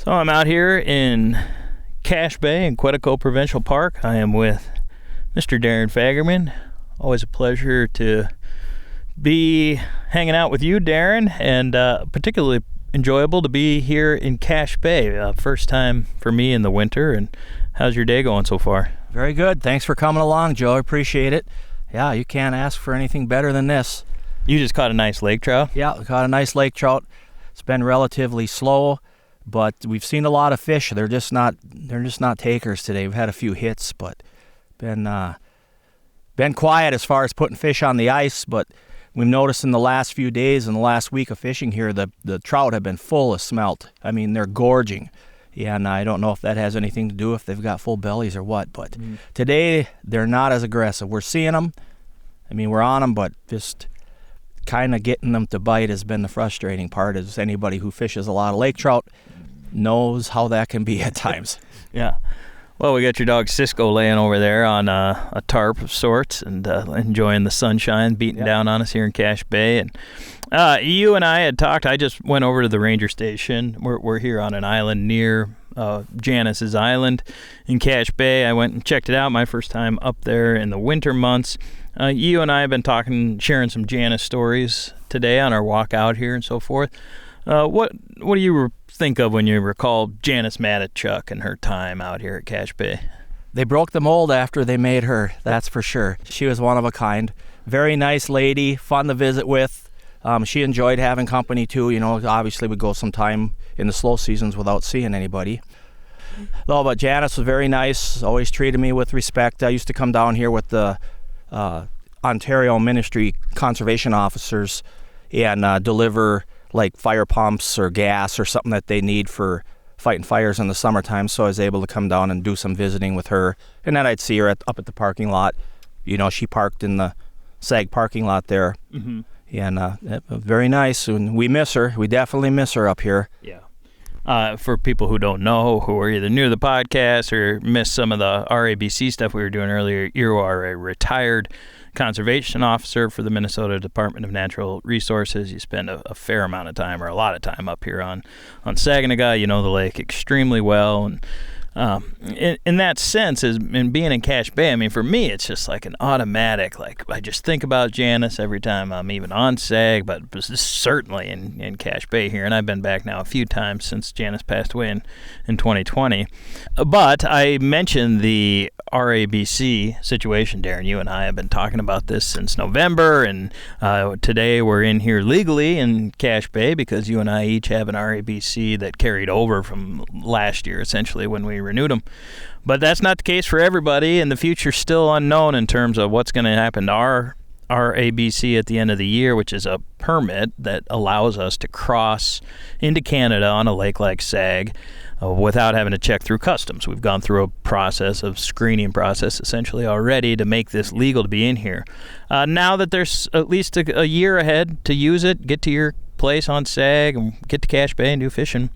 So I'm out here in Cache Bay in Quetico Provincial Park. I am with Mr. Darren Fagerman. Always a pleasure to be hanging out with you, Darren, and particularly enjoyable to be here in Cache Bay. First time for me in the winter. And how's your day going so far? Very good. Thanks for coming along, Joe. I appreciate it. Yeah, you can't ask for anything better than this. You just caught a nice lake trout? Yeah, we caught a nice lake trout. It's been relatively slow, but we've seen a lot of fish. They're just not takers today. We've had a few hits, but been quiet as far as putting fish on the ice. But we've noticed in the last few days, in the last week of fishing here, the trout have been full of smelt. I mean, they're gorging. Yeah, and I don't know if that has anything to do if they've got full bellies or what. But today, they're not as aggressive. We're seeing them. I mean, we're on them, but just kind of getting them to bite has been the frustrating part. As anybody who fishes a lot of lake trout knows how that can be at times. Yeah. Well, we got your dog Cisco laying over there on a tarp of sorts and enjoying the sunshine beating down on us here in Cache Bay. And you and I had talked. I just went over to the ranger station. We're here on an island near Janus's Island in Cache Bay. I went and checked it out. My first time up there in the winter months. You and I have been talking, sharing some Janus stories today on our walk out here and so forth. What do you think of when you recall Janice Matichuk and her time out here at Cache Bay? They broke the mold after they made her, that's for sure. She was one of a kind. Very nice lady, fun to visit with. She enjoyed having company too. You know, obviously we go some time in the slow seasons without seeing anybody. Though, but Janice was very nice, always treated me with respect. I used to come down here with the Ontario Ministry conservation officers and deliver like fire pumps or gas or something that they need for fighting fires in the summertime. So I was able to come down and do some visiting with her. And then I'd see her up at the parking lot. You know, she parked in the SAG parking lot there. Mm-hmm. And very nice. And we miss her. We definitely miss her up here. Yeah. For people who don't know, who are either new to the podcast or missed some of the RABC stuff we were doing earlier, you are a retired conservation officer for the Minnesota Department of Natural Resources. You spend a fair amount of time, or a lot of time, up here on Saginaw. You know the lake extremely well, and in that sense, in being in Cache Bay, I mean, for me, it's just like an automatic, like, I just think about Janice every time I'm even on Sag, but certainly in Cache Bay here, and I've been back now a few times since Janice passed away in 2020. But I mentioned the RABC situation, Darren. You and I have been talking about this since November, and today we're in here legally in Cache Bay because you and I each have an RABC that carried over from last year, essentially, when we renewed them. But that's not the case for everybody, and the future's still unknown in terms of what's going to happen to our ABC at the end of the year, which is a permit that allows us to cross into Canada on a lake like Sag without having to check through customs. We've gone through a process of screening process essentially already to make this legal to be in here. Now that there's at least a year ahead to use it, get to your place on Sag and get to Cache Bay and do fishing.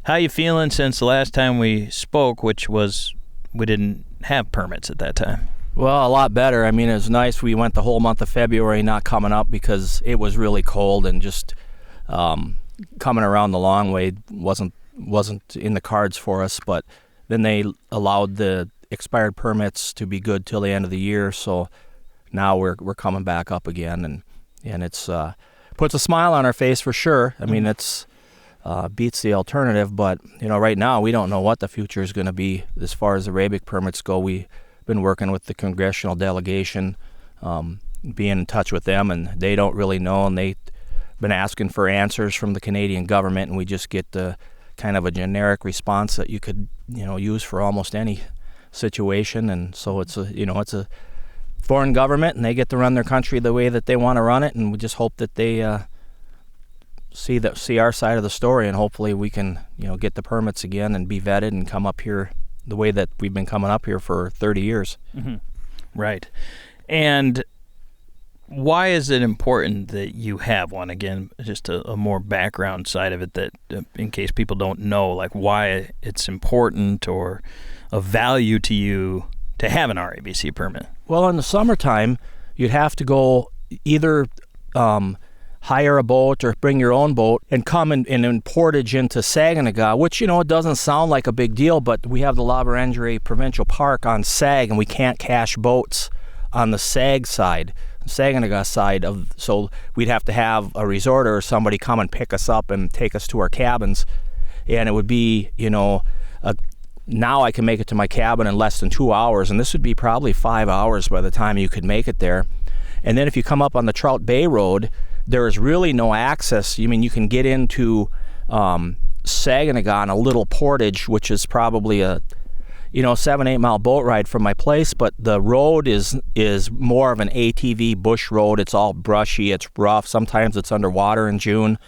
How you feeling since the last time we spoke, which was we didn't have permits at that time? Well, a lot better. I mean, it was nice. We went the whole month of February not coming up because it was really cold, and just coming around the long way wasn't in the cards for us. But then they allowed the expired permits to be good till the end of the year. So now we're coming back up again, and it's puts a smile on our face for sure. I mean, it's beats the alternative, but you know, right now we don't know what the future is going to be as far as the Arabic permits go. We've been working with the congressional delegation, being in touch with them, and they don't really know, and they've been asking for answers from the Canadian government, and we just get the kind of a generic response that you could, you know, use for almost any situation. And so it's a foreign government, and they get to run their country the way that they want to run it, and we just hope that they see our side of the story, and hopefully we can, you know, get the permits again and be vetted and come up here the way that we've been coming up here for 30 years. Mm-hmm. Right. And why is it important that you have one? Again, just a more background side of it, that in case people don't know, like why it's important or of value to you to have an RABC permit. Well, in the summertime, you'd have to go either hire a boat or bring your own boat and come in portage into Saginaw, which, you know, it doesn't sound like a big deal, but we have the La Vérendrye Provincial Park on Sag, and we can't cache boats on the Sag side, Saginaw side so we'd have to have a resort or somebody come and pick us up and take us to our cabins, and it would be, you know, now I can make it to my cabin in less than 2 hours, and this would be probably 5 hours by the time you could make it there. And then if you come up on the Trout Bay Road, there is really no access. I mean, you can get into Saginaw on a little portage, which is probably a 7-8 mile boat ride from my place, but the road is more of an ATV bush road. It's all brushy, it's rough, sometimes it's underwater in June.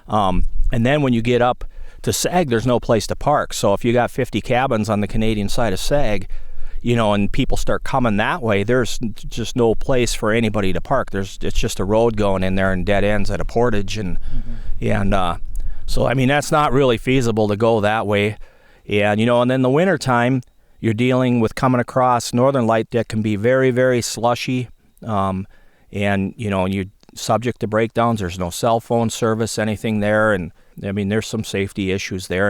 And then when you get up to Sag, there's no place to park. So if you got 50 cabins on the Canadian side of Sag, you know, and people start coming that way, there's just no place for anybody to park. It's just a road going in there and dead ends at a portage, and so I mean that's not really feasible to go that way. And you know, and then the winter time, you're dealing with coming across Northern Light that can be very, very slushy, and you know, you're subject to breakdowns. There's no cell phone service, anything there, and I mean there's some safety issues there.